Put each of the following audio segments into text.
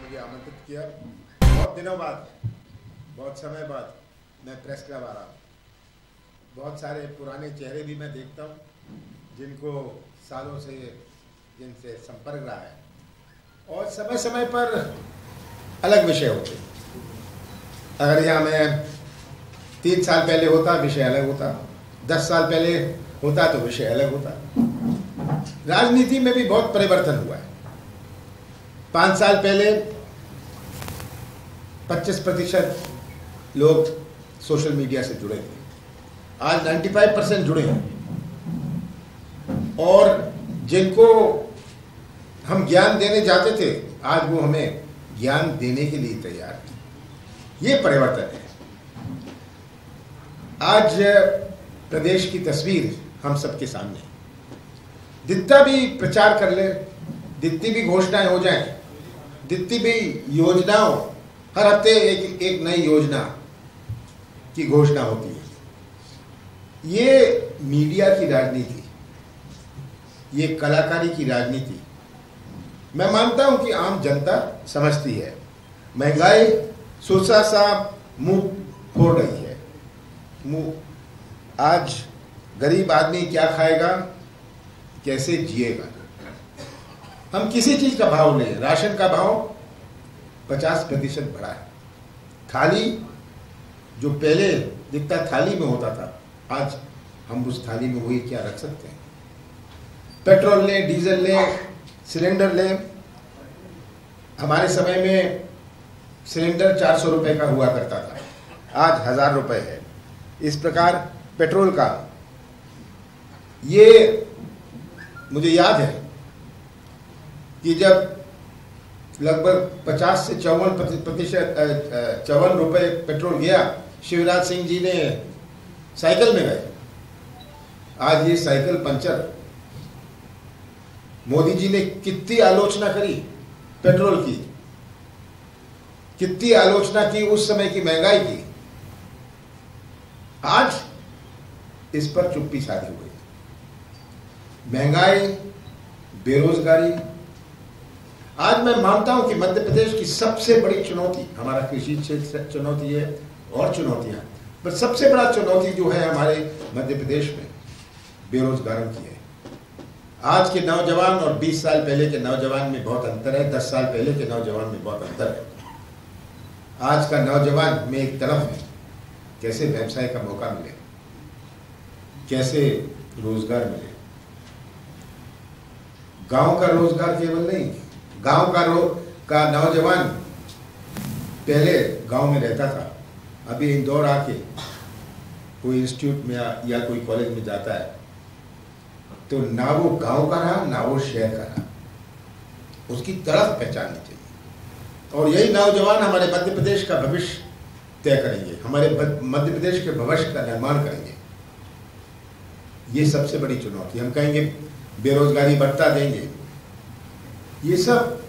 मुझे आमंत्रित किया। बहुत दिनों बाद, बहुत समय बाद मैं प्रेस क्लब आ रहा हूँ। बहुत सारे पुराने चेहरे भी मैं देखता हूँ जिनको सालों से जिनसे संपर्क रहा है, और समय समय पर अलग विषय होते हैं। अगर यहाँ मैं 3 साल पहले होता विषय अलग होता, 10 साल पहले होता तो विषय अलग होता। राजनीति में भी बहुत परिवर्तन हुआ है। 5 साल पहले 25% लोग सोशल मीडिया से जुड़े थे, आज 95% जुड़े हैं, और जिनको हम ज्ञान देने जाते थे आज वो हमें ज्ञान देने के लिए तैयार है। ये परिवर्तन है। आज प्रदेश की तस्वीर हम सबके सामने है। जितना भी प्रचार कर ले, जितनी भी घोषणाएं हो जाएं, जितनी भी योजनाओं, हर हफ्ते एक नई योजना की घोषणा होती है। ये मीडिया की राजनीति, ये कलाकारी की राजनीति मैं मानता हूं कि आम जनता समझती है। महंगाई सोचा सा मुंह फोड़ रही है। आज गरीब आदमी क्या खाएगा, कैसे जिएगा। हम किसी चीज का भाव लें, राशन का भाव 50% बढ़ा है। थाली जो पहले जितना थाली में होता था, आज हम उस थाली में वही क्या रख सकते हैं। पेट्रोल लें, डीजल लें, सिलेंडर लें। हमारे समय में सिलेंडर 400 रुपए का हुआ करता था, आज 1000 रुपए है। इस प्रकार पेट्रोल का, ये मुझे याद है कि जब लगभग 50 से 54 रुपए पेट्रोल गया, शिवराज सिंह जी ने साइकिल में गए। आज ये साइकिल पंचर। मोदी जी ने कितनी आलोचना करी पेट्रोल की, कितनी आलोचना की उस समय की महंगाई की। आज इस पर चुप्पी साधी हुई। महंगाई, बेरोजगारी। आज मैं मानता हूं कि मध्य प्रदेश की सबसे बड़ी चुनौती, हमारा कृषि क्षेत्र चुनौती है और चुनौतियां, पर सबसे बड़ा चुनौती जो है हमारे मध्य प्रदेश में बेरोजगारों की है। आज के नौजवान और 20 साल पहले के नौजवान में बहुत अंतर है, 10 साल पहले के नौजवान में बहुत अंतर है। आज का नौजवान में एक तरफ है कैसे व्यवसाय का मौका मिले, कैसे रोजगार मिले। गांव का रोजगार केवल नहीं, गांव का नौजवान पहले गांव में रहता था, अभी इंदौर आके कोई इंस्टीट्यूट में या कोई कॉलेज में जाता है तो ना वो गांव का रहा, ना वो शहर का रहा। उसकी तरफ पहचाननी चाहिए, और यही नौजवान हमारे मध्य प्रदेश का भविष्य तय करेंगे, हमारे मध्य प्रदेश के भविष्य का निर्माण करेंगे। ये सबसे बड़ी चुनौती। हम कहेंगे बेरोजगारी बढ़ता देंगे, ये सब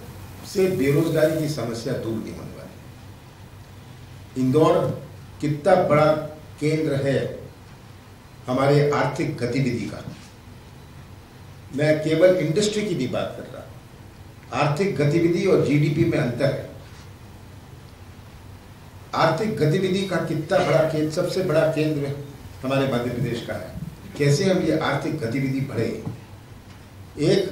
से बेरोजगारी की समस्या दूर नहीं होने वाली। इंदौर कितना बड़ा केंद्र है हमारे आर्थिक गतिविधि का। मैं केवल इंडस्ट्री की नहीं बात कर रहा, आर्थिक गतिविधि और जीडीपी में अंतर है। आर्थिक गतिविधि का कितना बड़ा केंद्र, सबसे बड़ा केंद्र हमारे मध्य प्रदेश का है। कैसे हम ये आर्थिक गतिविधि बढ़े। एक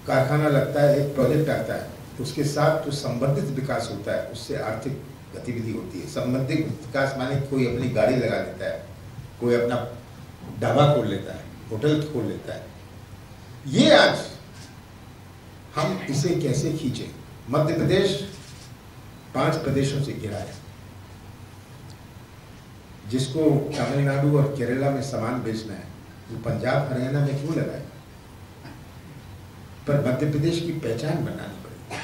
कारखाना लगता है, एक प्रोजेक्ट आता है, उसके साथ जो संबंधित विकास होता है उससे आर्थिक गतिविधि होती है। संबंधित विकास माने कोई अपनी गाड़ी लगा लेता है, कोई अपना ढाबा खोल लेता है, होटल खोल लेता है। ये आज हम इसे कैसे खींचे। मध्य प्रदेश 5 प्रदेशों से घिरा है, जिसको तमिलनाडु और केरला में सामान बेचना है वो पंजाब हरियाणा में क्यों लगाए। पर मध्य प्रदेश की पहचान बनानी पड़ेगी।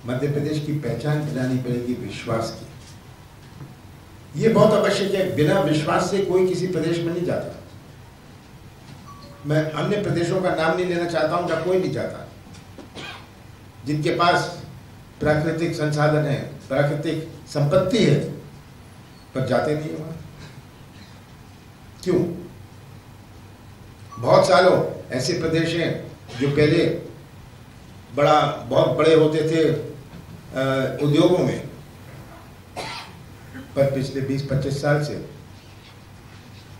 मध्य प्रदेश की पहचान बनानी पड़ेगी विश्वास की। ये बहुत आवश्यक है। बिना विश्वास से कोई किसी प्रदेश में नहीं जाता। मैं अन्य प्रदेशों का नाम नहीं लेना चाहता हूं जहां कोई नहीं जाता, जिनके पास प्राकृतिक संसाधन है, प्राकृतिक संपत्ति है, पर जाते नहीं वहां। क्यों? बहुत सालों ऐसे प्रदेश हैं जो पहले बहुत बड़े होते थे उद्योगों में, पर पिछले 20-25 साल से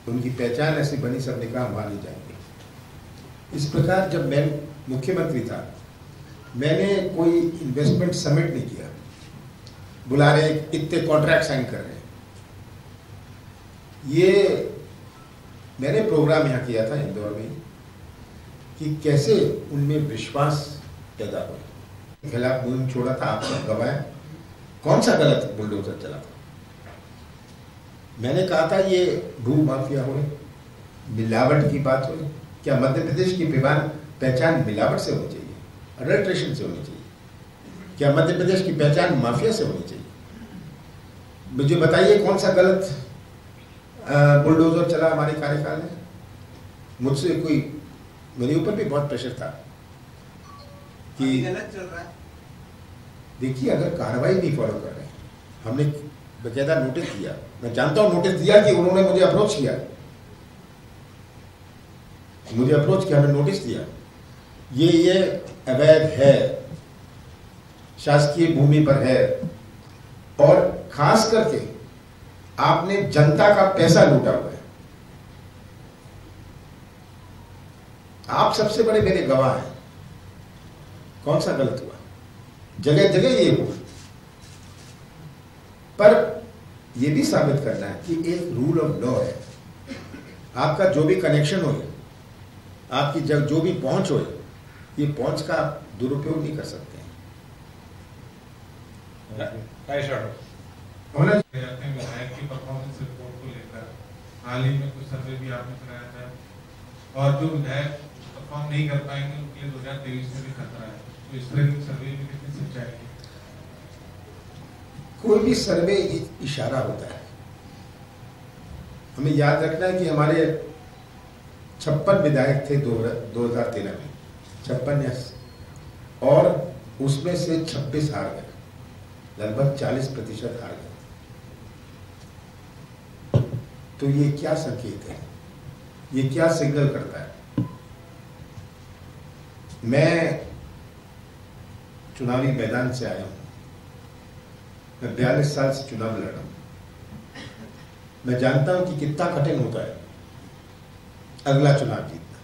उनकी पहचान ऐसी बनी, सबने कहा वहाँ नहीं जाएंगे। इस प्रकार जब मैं मुख्यमंत्री था, मैंने कोई इन्वेस्टमेंट समिट नहीं किया। बुला रहे, इतने कॉन्ट्रैक्ट साइन कर रहे हैं। ये मैंने प्रोग्राम यहाँ किया था इंदौर में कि कैसे उनमें विश्वास पैदा हो। खिलाफ मुहिम छोड़ा था, आप सब गवाए। कौन सा गलत बुलडोजर चला था? मैंने कहा था ये भू माफिया हो, मिलावट की बात हो। क्या मध्य प्रदेश की पहचान मिलावट से होनी चाहिए, अडल्ट्रेशन से होनी चाहिए? क्या मध्य प्रदेश की पहचान माफिया से होनी चाहिए? मुझे बताइए कौन सा गलत बुलडोजर चला हमारे कार्यकाल में? मुझसे कोई, मेरे ऊपर भी बहुत प्रेशर था कि गलत चल रहा है। देखिए, अगर कार्रवाई नहीं फॉलो कर रहे हैं, हमने बकायदा नोटिस दिया, मैं जानता हूं नोटिस दिया कि उन्होंने मुझे अप्रोच किया, हमने नोटिस दिया, ये अवैध है, शासकीय भूमि पर है, और खास करके आपने जनता का पैसा लूटा हुआ है। आप सबसे बड़े मेरे गवाह हैं। कौन सा गलत हुआ? जगह जगह ये हुआ, पर यह भी साबित करना है कि एक रूल ऑफ लॉ है। आपका जो भी कनेक्शन हो, आपकी जो भी पहुंच हो, ये पहुंच का दुरुपयोग नहीं कर सकते हैं। विधायक की परफॉर्मेंस रिपोर्ट को लेकर हाल ही में कुछ सर्वे भी आपने कराया था, और जो विधायक परफॉर्म नहीं कर पाएंगे उनके लिए 2023 में भी खतरा है। तो इस तरह की सर्वे में कितनी सच्चाई है? कोई भी सर्वे इशारा होता है। हमें याद रखना है कि हमारे 56 विधायक थे 2013 में, 56, और उसमें से 26 हार गए, लगभग 40% हार गए। तो ये क्या संकेत है? ये क्या सिग्नल करता है? मैं चुनावी मैदान से आया हूं, मैं 42 साल से चुनाव लड़ रहा हूं। मैं जानता हूं कि कितना कठिन होता है अगला चुनाव जीतना।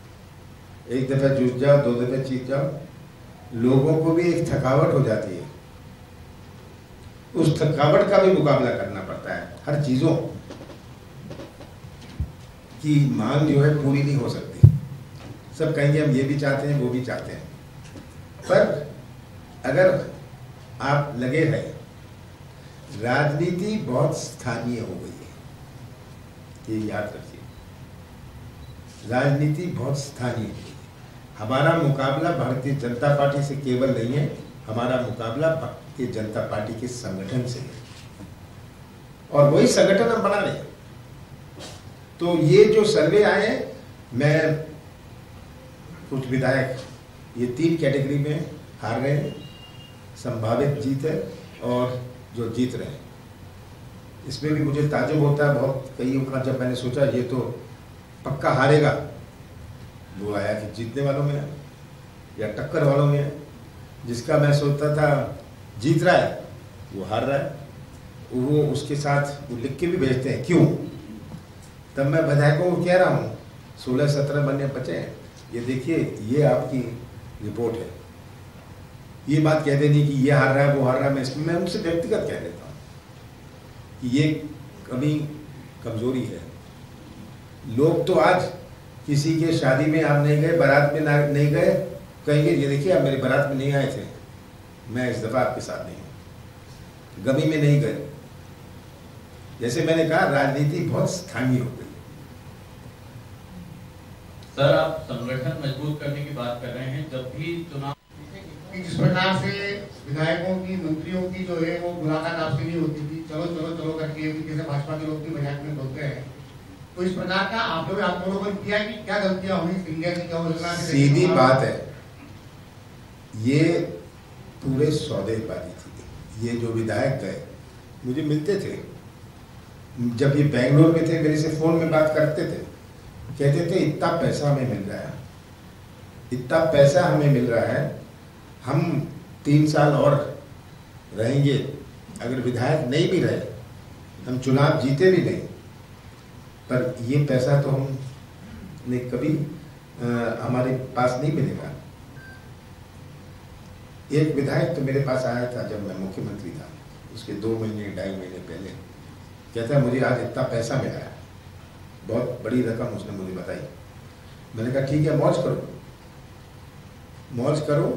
एक दफा जीत जाओ, 2 दफे जीत जाओ, लोगों को भी एक थकावट हो जाती है। उस थकावट का भी मुकाबला करना पड़ता है। हर चीजों की मांग जो है पूरी नहीं हो सकती। सब कहेंगे हम ये भी चाहते हैं, वो भी चाहते हैं, पर अगर आप लगे रहे, राजनीति बहुत स्थानीय हो गई है, ये याद रखिए। राजनीति बहुत स्थानीय है। हमारा मुकाबला भारतीय जनता पार्टी से केवल नहीं है, हमारा मुकाबला भारतीय जनता पार्टी के संगठन से है, और वही संगठन हम बना रहे हैं। तो ये जो सर्वे आए हैं, मैं कुछ विधायक ये 3 कैटेगरी में हार गए हैं, संभावित जीत है और जो जीत रहे हैं। इसमें भी मुझे ताज्जुब होता है बहुत, कईयों का, जब मैंने सोचा ये तो पक्का हारेगा, वो आया कि जीतने वालों में है या टक्कर वालों में है। जिसका मैं सोचता था जीत रहा है, वो हार रहा है। वो उसके साथ वो लिख के भी भेजते हैं क्यों। तब मैं विधायकों को कह रहा हूँ 16-17 बनने बचे हैं, ये देखिए, ये आपकी रिपोर्ट है। ये बात कह देनी कि ये हार रहा है, वो हार रहा है, मैं उनसे व्यक्तिगत कह देता हूँ कि ये कमी कमजोरी है। लोग तो आज किसी के शादी में आप नहीं गए, बारात में नहीं गए, कहेंगे ये देखिए आप मेरी बारात में नहीं आए थे, मैं इस दफा आपके साथ नहीं हूँ। गमी में नहीं गए। जैसे मैंने कहा, राजनीति बहुत स्थानीय हो गई। सर, आप संगठन मजबूत करने की बात कर रहे हैं, जब भी चुनाव जिस प्रकार से विधायकों की, मंत्रियों की जो है वो मुलाकात आपसे नहीं होती थी, चलो चलो चलो करके, जैसे भाजपा के लोग भी मजाक में बोलते हैं, तो इस प्रकार का आप लोगों को किया कि क्या गलतियां हुई इंडिया की, क्या योजना? सीधी बात है, ये पूरे सौदेबाजी थी। ये जो विधायक गए मुझे मिलते थे, जब ये बेंगलोर में थे, मेरे से फोन में बात करते थे, कहते थे इतना पैसा हमें मिल रहा है, इतना पैसा हमें मिल रहा है, हम 3 साल और रहेंगे, अगर विधायक नहीं भी रहे, हम चुनाव जीते भी नहीं, पर ये पैसा तो हमने कभी हमारे पास नहीं मिलेगा। एक विधायक तो मेरे पास आया था जब मैं मुख्यमंत्री था, उसके 2 महीने 2.5 महीने पहले, कहता मुझे आज इतना पैसा मिला है, बहुत बड़ी रकम उसने मुझे बताई। मैंने कहा ठीक है, मौज करो, मौज करो।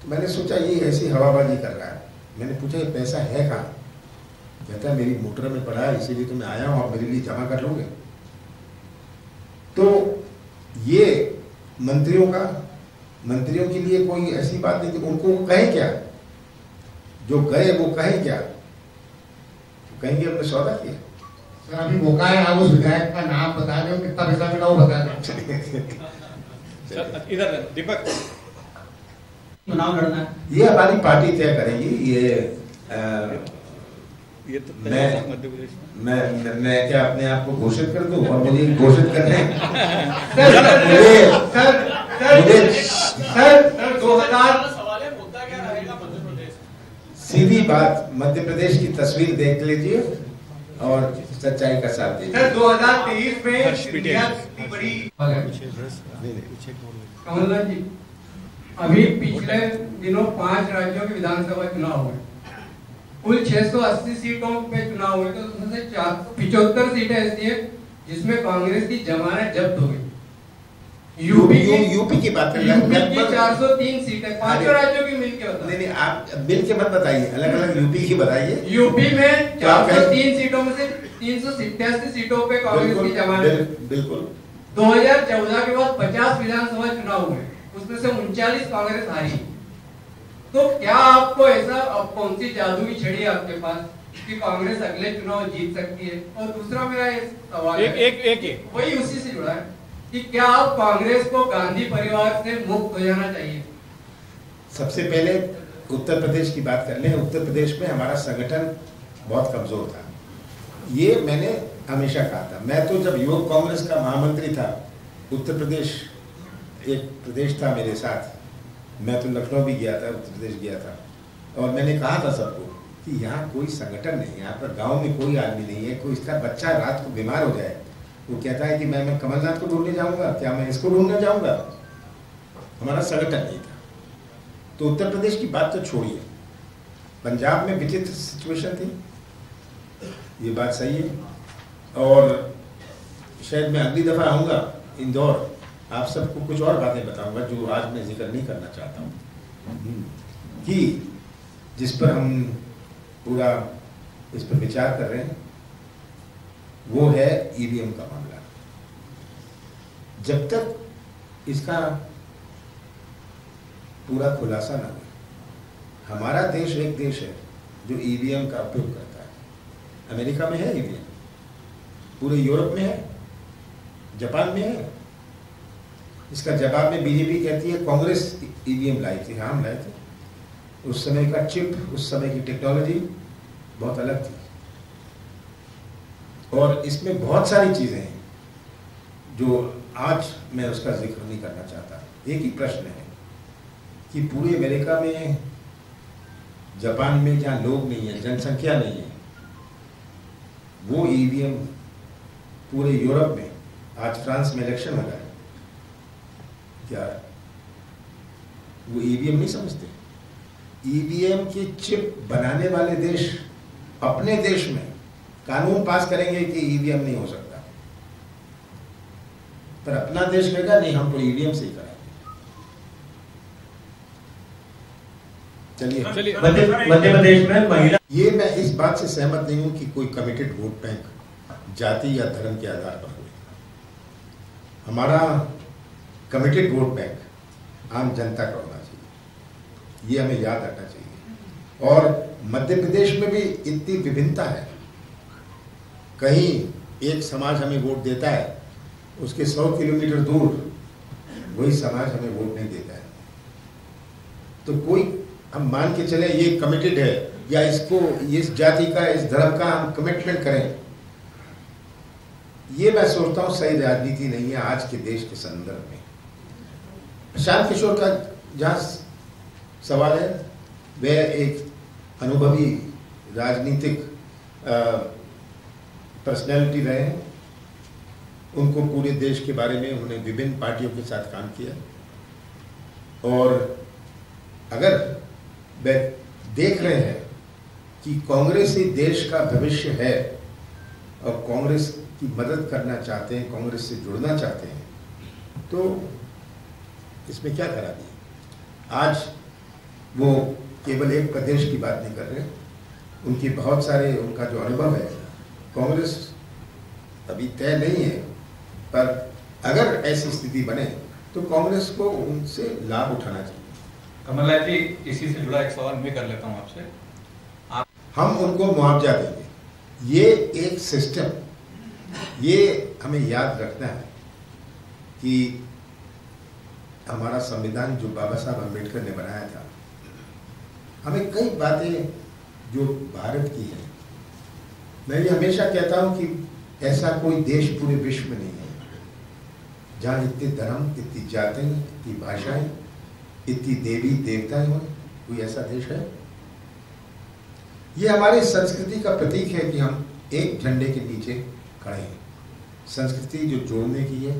तो मैंने सोचा ये ऐसी हवाबाजी कर रहा है। मैंने पूछा ये पैसा है कहाँ? कहता है मेरी मोटर में पड़ा है, इसीलिए तो मैं आया हूँ, आप मेरे लिए जमा कर लोगे? तो ये मंत्रियों के लिए कोई ऐसी बात नहीं थी। उनको कहें क्या, जो गए वो कहें क्या, तो कहेंगे हमने सौदा किया। सर अभी मौका है, आप उस विधायक का नाम बता दें, कितना पैसा मिला वो बता दें। इधर दीपक, चुनाव लड़ना है, ये हमारी पार्टी तय करेगी। ये तो मध्य प्रदेश में मैं क्या अपने आप को घोषित कर दूं और मुझे घोषित करने सर 2000 सवाल है, मुद्दा क्या रहेगा मध्य प्रदेश? सीधी बात, मध्य प्रदेश की तस्वीर देख लीजिए और सच्चाई का साथ दीजिए। सर 2023 में इंडिया की बड़ी कमलनाथ जी, अभी पिछले दिनों 5 राज्यों के विधानसभा चुनाव हुए, कुल 680 सीटों पे चुनाव हुए, तो उसमें से 75 सीटें ऐसी हैं जिसमें कांग्रेस की जमानत जब्त हो गई। यूपी की बात कर रहे हैं, यूपी की 403 सीटें 5 राज्यों की मिलके बता। नहीं, आप मिल के मत बताइए, अलग अलग यूपी की बताइए। यूपी में 403 सीटों में से 387 सीटों पे कांग्रेस की जमानत। बिल्कुल। 2014 के बाद 50 विधानसभा चुनाव हुए, उसमें से 39 कांग्रेस हारी। तो क्या आपको ऐसा, अब कौन सी जादुई छड़ी आपके पास कि कांग्रेस अगले चुनाव जीत सकती है? और दूसरा मेरा सवाल एक वही उसी से जुड़ा है कि क्या आप कांग्रेस को गांधी परिवार से मुक्त हो जाना चाहिए? सबसे पहले उत्तर प्रदेश की बात कर लें। उत्तर प्रदेश में हमारा संगठन बहुत कमजोर था, ये मैंने हमेशा कहा था। मैं तो जब युवक कांग्रेस का महामंत्री था, उत्तर प्रदेश एक प्रदेश था मेरे साथ, मैं तो लखनऊ भी गया था, उत्तर प्रदेश गया था, और मैंने कहा था सबको कि यहाँ कोई संगठन नहीं है, यहाँ पर गांव में कोई आदमी नहीं है। कोई इसका बच्चा रात को बीमार हो जाए, वो कहता है कि मैं कमलनाथ को ढूंढने जाऊंगा, क्या मैं इसको ढूंढने जाऊंगा? हमारा संगठन नहीं था। तो उत्तर प्रदेश की बात तो छोड़िए, पंजाब में विचित्र सिचुएशन थी, ये बात सही है। और शायद मैं अगली दफा आऊंगा इंदौर, आप सबको कुछ और बातें बताऊंगा जो आज मैं जिक्र नहीं करना चाहता हूँ, कि जिस पर हम पूरा इस पर विचार कर रहे हैं, वो है ईवीएम का मामला। जब तक इसका पूरा खुलासा ना हो, हमारा देश एक देश है जो ईवीएम का उपयोग करता है। अमेरिका में है ईवीएम, पूरे यूरोप में है, जापान में है। इसका जवाब में बीजेपी कहती है कांग्रेस ईवीएम लाई थी। हाँ, हम लाए थे। उस समय का चिप, उस समय की टेक्नोलॉजी बहुत अलग थी, और इसमें बहुत सारी चीजें हैं जो आज मैं उसका जिक्र नहीं करना चाहता। एक ही प्रश्न है कि पूरे अमेरिका में, जापान में, जहां लोग नहीं है, जनसंख्या नहीं है, वो ईवीएम पूरे यूरोप में, आज फ्रांस में इलेक्शन हो रहा है, क्या वो ईवीएम नहीं समझते? ईवीएम की चिप बनाने वाले देश अपने देश में कानून पास करेंगे कि ईवीएम नहीं हो सकता, पर अपना देश कहेगा नहीं, हम तो ईवीएम से ही कराएंगे। चलिए, मध्य प्रदेश में महिला, ये मैं इस बात से सहमत नहीं हूं कि कोई कमिटेड वोट बैंक जाति या धर्म के आधार पर हो। हमारा कमिटेड वोट बैंक आम जनता का होना चाहिए, ये हमें याद रखना चाहिए। और मध्य प्रदेश में भी इतनी विभिन्नता है, कहीं एक समाज हमें वोट देता है, उसके 100 किलोमीटर दूर वही समाज हमें वोट नहीं देता है। तो कोई हम मान के चले ये कमिटेड है, या इसको, इस जाति का, इस धर्म का हम कमिटमेंट करें, ये मैं सोचता हूं सही राजनीति नहीं है आज के देश के संदर्भ में। प्रशांत किशोर का जहां सवाल है। वह एक अनुभवी राजनीतिक पर्सनैलिटी रहे हैं। उनको पूरे देश के बारे में उन्होंने विभिन्न पार्टियों के साथ काम किया, और अगर वे देख रहे हैं कि कांग्रेस ही देश का भविष्य है और कांग्रेस की मदद करना चाहते हैं, कांग्रेस से जुड़ना चाहते हैं, तो इसमें क्या खराबी है। आज वो केवल एक प्रदेश की बात नहीं कर रहे, उनकी बहुत सारे उनका जो अनुभव है, कांग्रेस अभी तय नहीं है, पर अगर ऐसी स्थिति बने तो कांग्रेस को उनसे लाभ उठाना चाहिए। कमलनाथ जी, इसी से जुड़ा एक सवाल मैं कर लेता हूं आपसे। हम उनको मुआवजा देंगे। ये एक सिस्टम, ये हमें याद रखना है कि हमारा संविधान जो बाबा साहब अम्बेडकर ने बनाया था, हमें कई बातें जो भारत की है, मैं ये हमेशा कहता हूं कि ऐसा कोई देश पूरे विश्व में नहीं है जहां इतने धर्म, इतनी जातें, इतनी भाषाएं, इतनी देवी देवताएं हो। कोई ऐसा देश है? ये हमारी संस्कृति का प्रतीक है कि हम एक झंडे के नीचे खड़े हैं। संस्कृति जो जोड़ने की है,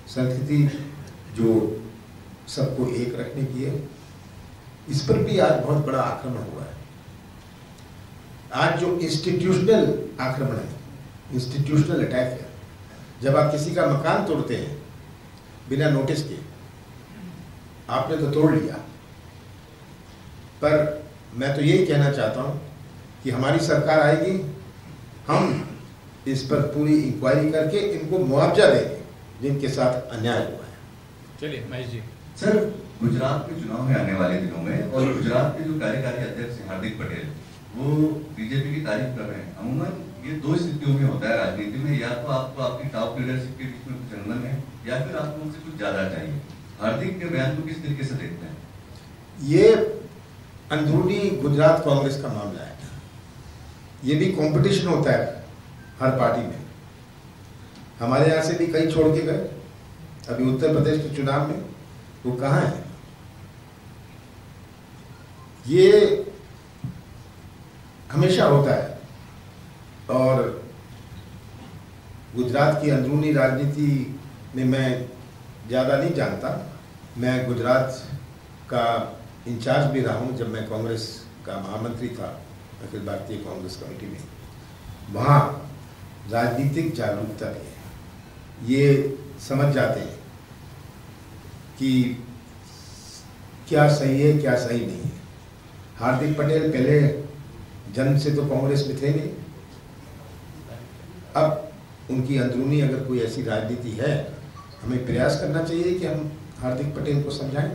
संस्कृति जो सबको एक रखने की है, इस पर भी आज बहुत बड़ा आक्रमण हुआ है। आज जो इंस्टीट्यूशनल आक्रमण है, इंस्टीट्यूशनल अटैक है, जब आप किसी का मकान तोड़ते हैं बिना नोटिस के, आपने तो तोड़ लिया, पर मैं तो यही कहना चाहता हूं कि हमारी सरकार आएगी, हम इस पर पूरी इंक्वायरी करके इनको मुआवजा देंगे जिनके साथ अन्याय हुआ है। चलिए महेश जी। सर, गुजरात के चुनाव में आने वाले दिनों में, और गुजरात के जो कार्यकारी अध्यक्ष हैं हार्दिक पटेल, वो बीजेपी की तारीफ कर रहे हैं। अमूमन ये दो स्थितियों में होता है राजनीति में, या तो आपको आपकी टॉप लीडरशिप के बीच में कुछ अनबन है, या फिर आपको उनसे कुछ ज्यादा चाहिए। हार्दिक के बयान को किस तरीके से देखते हैं? ये अंदरूनी गुजरात कांग्रेस का मामला है। ये भी कंपटीशन होता है हर पार्टी में। हमारे यहाँ से भी कई छोड़ के गए। अभी उत्तर प्रदेश के चुनाव में वो कहाँ है? ये हमेशा होता है। और गुजरात की अंदरूनी राजनीति में मैं ज़्यादा नहीं जानता। मैं गुजरात का इंचार्ज भी रहा हूँ जब मैं कांग्रेस का महामंत्री था अखिल भारतीय कांग्रेस कमेटी में। वहाँ राजनीतिक जागरूकता भी है। ये समझ जाते हैं कि क्या सही है, क्या सही नहीं है। हार्दिक पटेल पहले जन्म से तो कांग्रेस में थे नहीं। अब उनकी अंदरूनी अगर कोई ऐसी राजनीति है, हमें प्रयास करना चाहिए कि हम हार्दिक पटेल को समझाएं।